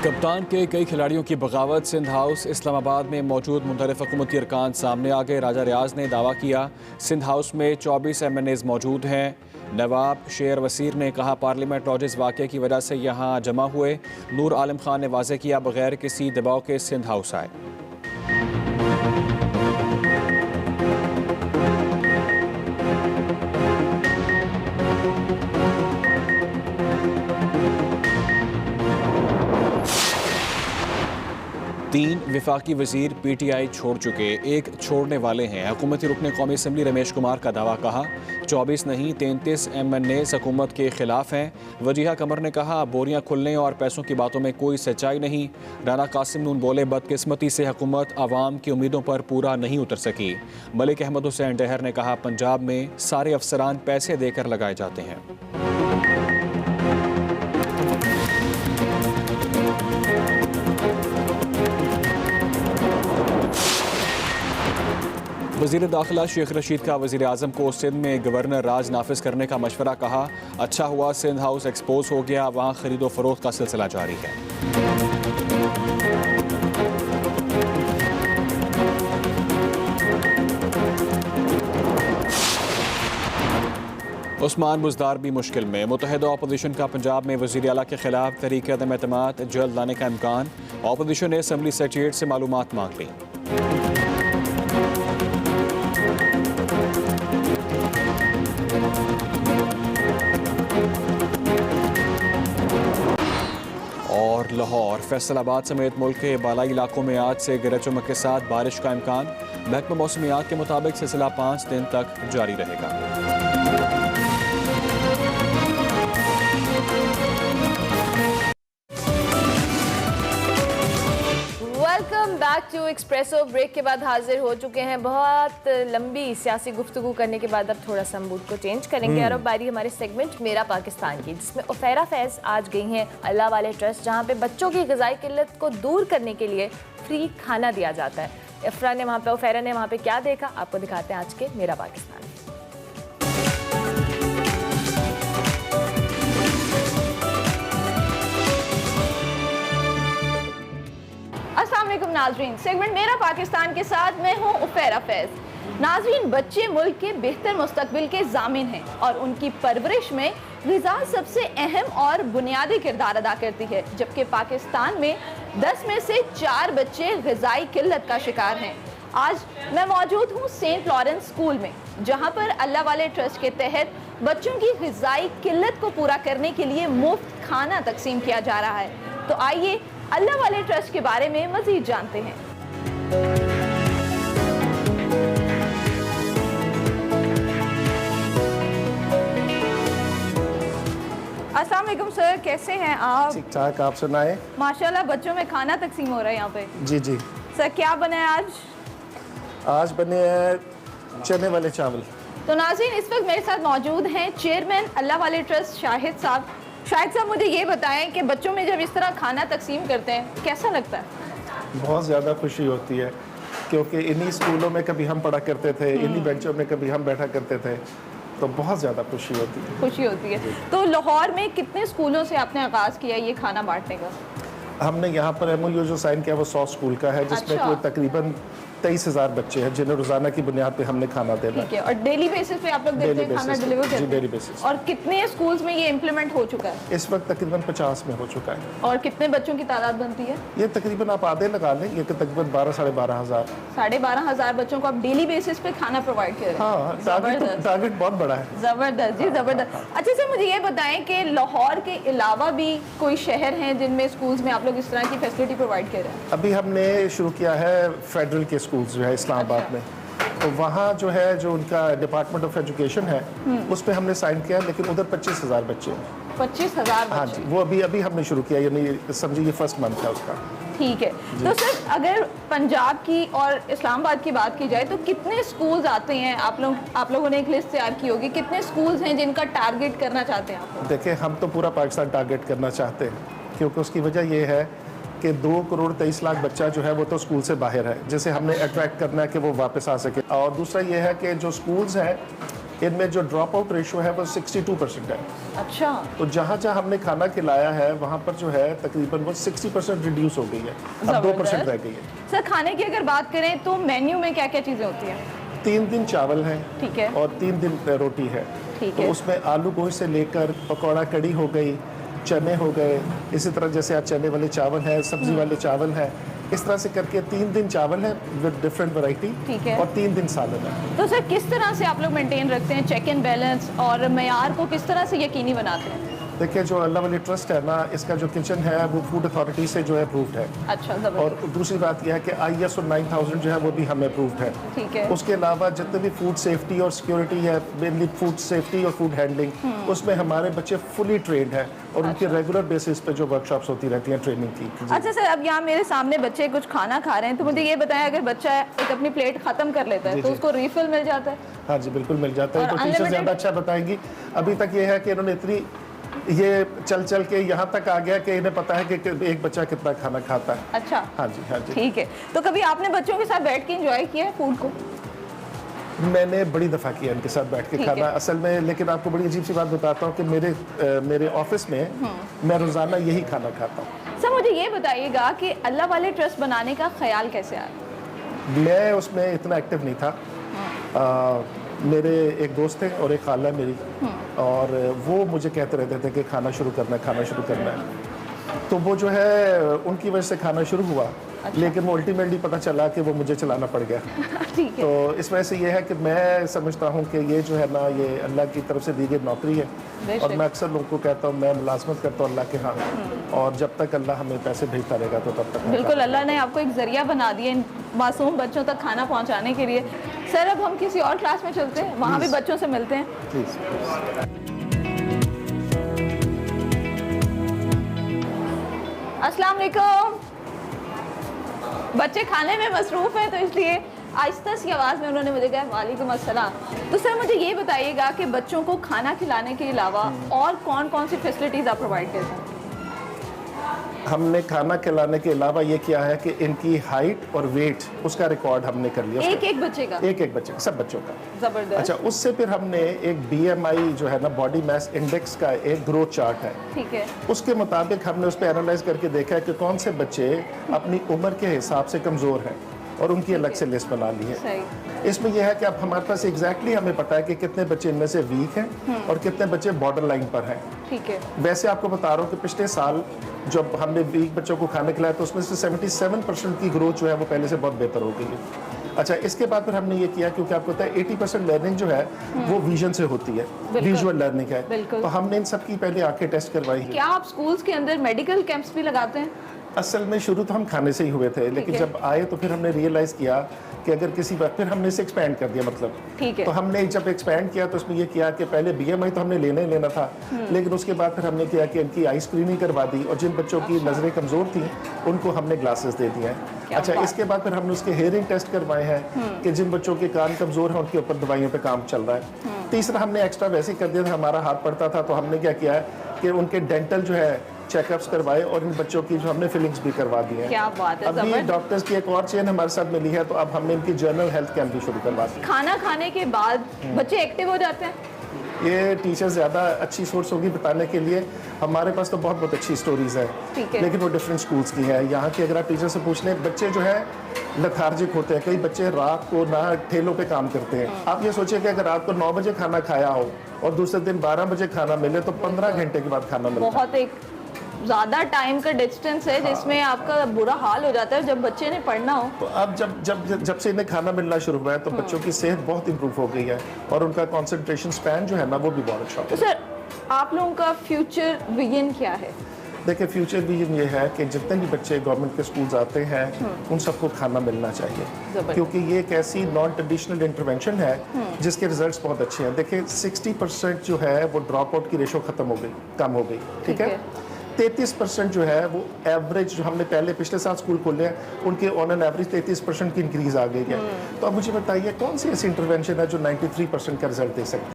कप्तान के कई खिलाड़ियों की बगावत। सिंध हाउस इस्लामाबाद में मौजूद मुख्तलिफ हुकूमती अरकान सामने आ गए। राजा रियाज ने दावा किया सिंध हाउस में 24 MNAs मौजूद हैं। नवाब शेर वसीर ने कहा पार्लियामेंट लॉजेस वाक़े की वजह से यहाँ जमा हुए। नूर आलम खान ने वाज़ेह किया बगैर किसी दबाव के सिंध हाउस आए। तीन विफाकी वजीर PTI छोड़ चुके, एक छोड़ने वाले हैं। हुकूमती रुकने कौमी असम्बली रमेश कुमार का दावा। कहा 24 नहीं 33 MNAs हुकूमत के खिलाफ हैं। वजीहा कमर ने कहा बोरियां खुलने और पैसों की बातों में कोई सच्चाई नहीं। राना कासिम नून बोले बदकिस्मती से हुकूमत आवाम की उम्मीदों पर पूरा नहीं उतर सकी। मलिक अहमद हुसैन डहर ने कहा पंजाब में सारे अफसरान पैसे देकर लगाए जाते हैं। वज़ीर दाखिला शेख रशीद का वज़ीर आज़म को सिंध में गवर्नर राज नाफिज करने का मशवरा। कहा अच्छा हुआ सिंध हाउस एक्सपोज हो गया, वहाँ खरीदो फरोख्त का सिलसिला जारी है। उस्मान बुज़दार भी मुश्किल में। मुत्तहिदा अपोजिशन का पंजाब में वज़ीर आला के खिलाफ तहरीक अदम एतमाद जल्द लाने का इम्कान। अपोजिशन ने असम्बली सेक्रेटरीट से मालूमात मांग ली। और लाहौर फैसलाबाद समेत मुल्क के बालाई इलाकों में आज से गरज चमक के साथ बारिश का इम्कान। महकमा मौसमियात के मुताबिक सिलसिला 5 दिन तक जारी रहेगा। Welcome back to Expresso. Break के बाद हाजिर हो चुके हैं। बहुत लंबी सियासी गुफ्तगू करने के बाद अब थोड़ा सा मूड को चेंज करेंगे और अब बारी हमारे सेगमेंट मेरा पाकिस्तान की, जिसमें उफैरा फैज़ आज गई हैं अल्लाह वाले ट्रस्ट, जहां पे बच्चों की ग़िज़ाई किल्लत को दूर करने के लिए फ्री खाना दिया जाता है। उफैरा ने वहाँ पे क्या देखा, आपको दिखाते हैं आज के मेरा पाकिस्तान। अस्सलाम वालेकुम नाज़रीन, सेगमेंट मेरा पाकिस्तान के साथ मैं हूं उफैरा फैज़। नाज़रीन, बच्चे मुल्क के बेहतर मुस्तकबिल के ज़ामिन हैं और उनकी परवरिश में ग़िज़ा सबसे अहम और बुनियादी किरदार अदा करती है। जबकि पाकिस्तान में 10 में से 4 बच्चे ग़िज़ाई किल्लत का शिकार हैं। आज मैं मौजूद हूँ सेंट लॉरेंस स्कूल में, जहाँ पर अल्लाह वाले ट्रस्ट के तहत बच्चों की ग़िज़ाई किल्लत को पूरा करने के लिए मुफ्त खाना तकसीम किया जा रहा है। तो आइए अल्लाह वाले ट्रस्ट के बारे में मज़ीद जानते हैं। अस्सलाम वालेकुम सर, कैसे हैं आप? ठीक ठाक, आप सुनाएं? माशाल्लाह बच्चों में खाना तकसीम हो रहा है यहाँ पे। जी जी सर, क्या बना है आज? आज बने हैं चने वाले चावल। तो नाज़रीन, इस वक्त मेरे साथ मौजूद हैं चेयरमैन अल्लाह वाले ट्रस्ट शाहिद साहब। शाहिद साहब, मुझे ये बताएं कि बच्चों में जब इस तरह खाना तकसीम करते हैं कैसा लगता है? बहुत ज़्यादा खुशी होती है, क्योंकि इन्हीं स्कूलों में कभी हम पढ़ा करते थे, इन्हीं बेंचों में कभी हम बैठा करते थे, तो बहुत ज़्यादा खुशी होती है। खुशी होती है। तो लाहौर में कितने स्कूलों से आपने आगाज़ किया ये खाना बांटने का? हमने यहाँ पर MOU जो साइन किया वो 100 स्कूल का है, जिसमें अच्छा। कोई तकरीबन 23,000 बच्चे हैं जिन्हें रोज़ाना की बुनियाद पे हमने खाना देना ठीक है। और डेली बेसिस पे आप लोग देते हैं, खाना डिलीवर करते हैं? Daily basis. और कितने स्कूल्स में ये इम्प्लीमेंट हो चुका है? इस वक्त तकरीबन 50 में हो चुका है। और कितने बच्चों की तादाद बनती है? ये तकरीबन आप आधे लगा लें, ये तकरीबन 12-12,500 हज़ार। 12,500 बच्चों को आप डेली बेसिस पे खाना प्रोवाइड कर रहे हैं? हाँ, टारगेट बहुत बड़ा है। ज़बरदस्त जी, ज़बरदस्त। अच्छा सर, मुझे ये बताएं कि लाहौर के अलावा भी कोई शहर हैं जिनमें स्कूल्स में आप लोग इस तरह की फैसिलिटी प्रोवाइड कर रहे हैं? अभी हमने शुरू किया है फेडरल के स्कूल्स जो है इस्लामाबाद में, तो वहाँ जो है जो उनका डिपार्टमेंट ऑफ एजुकेशन है उस पर हमने साइन किया है, लेकिन उधर 25,000 बच्चे हैं। 25,000 हाँ जी, वो अभी हमने शुरू किया, यानी समझिए ये फर्स्ट मंथ है उसका। ठीक है। तो सर, अगर पंजाब की और इस्लामाबाद की बात की जाए तो कितने स्कूल्स आते हैं? आप लोगों ने एक लिस्ट तैयार की होगी, कितने स्कूल्स हैं जिनका टारगेट करना चाहते हैं आप? देखिए, हम तो पूरा पाकिस्तान टारगेट करना चाहते हैं, क्योंकि उसकी वजह ये है कि 2,23,00,000 बच्चा जो है वो तो स्कूल से बाहर है, जिसे हमने अट्रैक्ट करना है कि वो वापस आ सके। और दूसरा ये है कि जो स्कूल्स हैं इनमें जो ड्रॉप आउट रेशो है वो 62% है। अच्छा, तो जहाँ जहाँ हमने खाना खिलाया है वहाँ पर जो है तकरीबन वो 60% रिड्यूस हो गई है, अब 2% रह गई है। सर खाने की अगर बात करें तो मेन्यू में क्या क्या चीज़ें होती हैं? 3 दिन चावल है, ठीक है, और 3 दिन रोटी है। ठीक तो है। उसमें आलू गोश्त से लेकर पकौड़ा कड़ी हो गई, चने हो गए, इसी तरह जैसे आज चने वाले चावल है, सब्जी वाले चावल है, इस तरह से करके 3 दिन चावल है विद डिफरेंट वैरायटी, ठीक है। और 3 दिन सालन है। तो सर किस तरह से आप लोग मेंटेन रखते हैं चेक एंड बैलेंस और मेयार को किस तरह से यकीनी बनाते हैं? देखिए जो अल्लाह वाली ट्रस्ट है ना, इसका जो किचन है वो फूड अथॉरिटी से जो है अप्रूव्ड है। अच्छा, जबरदस्त। और दूसरी बात यह है कि ISO 9000 जो है वो भी हमें अप्रूव्ड है। ठीक है। उसके अलावा जितने भी फूड सेफ्टी और सिक्योरिटी है, मेनली फूड सेफ्टी और फूड हैंडलिंग, उसमें हमारे बच्चे फुली ट्रेंड है और उनकी रेगुलर बेसिस पे जो वर्कशॉप्स होती रहती हैं ट्रेनिंग की। अच्छा सर, अब यहाँ मेरे सामने बच्चे कुछ खाना खा रहे हैं, तो मुझे ये बताएं, अगर बच्चा एक अपनी प्लेट खत्म कर लेता है तो उसको रिफिल मिल जाता है? हाँ जी, बिल्कुल मिल जाता है। और तो टीचर ज़्यादा अच्छा बताएंगी। अभी तक ये है कि इन्होंने इतनी ये चल चल के यहाँ तक आ गया कि इन्हें पता है कि एक बच्चा कितना खाना खाता है। अच्छा, हाँ जी, हाँ जी। ठीक है। तो कभी आपने बच्चों के साथ बैठ के एंजॉय किया है फूड को? मैंने बड़ी दफ़ा किया इनके साथ बैठ के खाना असल में, लेकिन आपको बड़ी अजीब सी बात बताता हूँ कि मेरे ऑफिस में मैं रोज़ाना यही खाना खाता हूँ। सर मुझे ये बताइएगा कि अल्लाह वाले ट्रस्ट बनाने का ख्याल कैसे आया? मैं उसमें इतना एक्टिव नहीं था। मेरे एक दोस्त थे और एक खाला मेरी, और वो मुझे कहते रहते थे कि खाना शुरू करना है, खाना शुरू करना है। तो वो जो है उनकी वजह से खाना शुरू हुआ। अच्छा। लेकिन वो अल्टीमेटली पता चला कि वो मुझे चलाना पड़ गया। ठीक है। तो इस वजह से ये है कि मैं समझता हूँ कि ये जो है ना, ये अल्लाह की तरफ से दी गई नौकरी है। और मैं अक्सर लोगों को कहता हूँ, मैं मुलाजमत करता हूँ अल्लाह के यहाँ, और जब तक अल्लाह हमें पैसे भेजता रहेगा तो तब तक। बिल्कुल, अल्लाह ने आपको एक जरिया बना दिया इन मासूम बच्चों तक खाना पहुँचाने के लिए। सर अब हम किसी और क्लास में चलते हैं, वहाँ भी बच्चों से मिलते हैं। प्लीज़। अस्सलाम वालेकुम। बच्चे खाने में मसरूफ़ हैं तो इसलिए आहिस्ता सी आवाज़ में उन्होंने मुझे कहा वालेकुम अस्सलाम। तो सर मुझे ये बताइएगा कि बच्चों को खाना खिलाने के अलावा और कौन कौन सी फैसिलिटीज़ आप प्रोवाइड करते हैं? हमने खाना खिलाने के अलावा ये किया है कि इनकी हाइट और वेट उसका रिकॉर्ड हमने कर लिया। एक बच्चे का? एक बच्चे का, सब बच्चों का। जबरदस्त। अच्छा, उससे फिर हमने एक BMI जो है ना, बॉडी मास इंडेक्स का एक ग्रोथ चार्ट है। ठीक है। उसके मुताबिक हमने उस पर एनालाइज करके देखा है कि कौन से बच्चे अपनी उम्र के हिसाब से कमज़ोर हैं, और उनकी अलग से लिस्ट बना ली है। इसमें यह है कि अब हमारे पास एग्जैक्टली हमें पता है कि कितने बच्चे इनमें से वीक हैं और कितने बच्चे बॉर्डर लाइन पर हैं। ठीक है। वैसे आपको बता रहा हूँ कि पिछले साल जब हमने वीक बच्चों को खाना खिलाया तो उसमें से 77% की ग्रोथ जो है वो पहले से बहुत बेहतर हो गई है। अच्छा, इसके बाद फिर हमने ये किया, क्योंकि आपको पता है 80% लर्निंग जो है वो विजन से होती है, विजुअल लर्निंग है, तो हमने इन सब की पहले आंखें टेस्ट करवाई है। क्या आप स्कूल्स के अंदर मेडिकल कैंप्स भी लगाते हैं? असल में शुरू तो हम खाने से ही हुए थे, लेकिन जब आए तो फिर हमने रियलाइज़ किया कि अगर किसी बात, फिर हमने इसे एक्सपैंड कर दिया। मतलब ठीक है। तो हमने जब एक्सपैंड किया तो उसमें ये किया कि पहले BMI तो हमने लेना ही लेना था, लेकिन उसके बाद फिर हमने किया कि इनकी आई स्क्रीनिंग करवा दी, और जिन बच्चों की नज़रें कमज़ोर थी उनको हमने ग्लासेस दे दिए हैं। अच्छा, इसके बाद फिर हमने उसके हेयरिंग टेस्ट करवाए हैं कि जिन बच्चों के कान कमज़ोर हैं उनके ऊपर दवाइयों पर काम चल रहा है। तीसरा हमने एक्स्ट्रा वैसे ही कर दिया था, हमारा हाथ पड़ता था तो हमने क्या किया है कि उनके डेंटल जो है चेकअप्स करवाए, और इन बच्चों की जो हमने फिलिंग्स भी करवा दी हैं। क्या बात है। अभी डॉक्टर्स की एक और चेन हमारे साथ मिली है, तो अब हमने इनकी जनरल हेल्थ कैंप भी शुरू करवा दी। खाना खाने के बाद बच्चे एक्टिव हो जाते हैं? ये टीचर ज़्यादा अच्छी सोर्स होगी बताने के लिए। हमारे पास तो बहुत अच्छी स्टोरीज है, लेकिन वो डिफरेंट स्कूल्स की है। यहाँ की अगर आप टीचर से पूछ लें, बच्चे जो है लथार्जिक होते हैं। कई बच्चे रात को ना ठेलों पे काम करते हैं। आप ये सोचिए कि अगर रात को 9 बजे खाना खाया हो और दूसरे दिन 12 बजे खाना मिले तो 15 घंटे के बाद खाना मिलता है। बहुत एक ज़्यादा टाइम का डिस्टेंस है जिसमें आपका बुरा हाल हो जाता है जब बच्चे ने पढ़ना हो। तो अब जब से इन्हें खाना मिलना शुरू हुआ है तो बच्चों की सेहत बहुत इंप्रूव हो गई है, और उनका कंसंट्रेशन स्पैन जो है ना वो भी बहुत अच्छा तो सर आप लोगों का फ्यूचर विजन क्या है? देखिए, फ्यूचर विजन ये है कि जितने भी बच्चे गवर्नमेंट के स्कूल्स आते हैं उन सबको खाना मिलना चाहिए, क्योंकि ये एक ऐसी नॉन ट्रेडिशनल इंटरवेंशन है जिसके रिजल्ट्स बहुत अच्छे हैं। देखिए 60% जो है वो ड्रॉप आउट की रेशो खत्म हो गई, कम हो गई। ठीक है। 33% जो है वो एवरेज, जो हमने पहले पिछले साल स्कूल खोले हैं उनके ऑन एन एवरेज 33% की इंक्रीज आ गई है। तो अब मुझे बताइए कौन सी ऐसी इंटरवेंशन है जो 93% का रिजल्ट दे सकती है?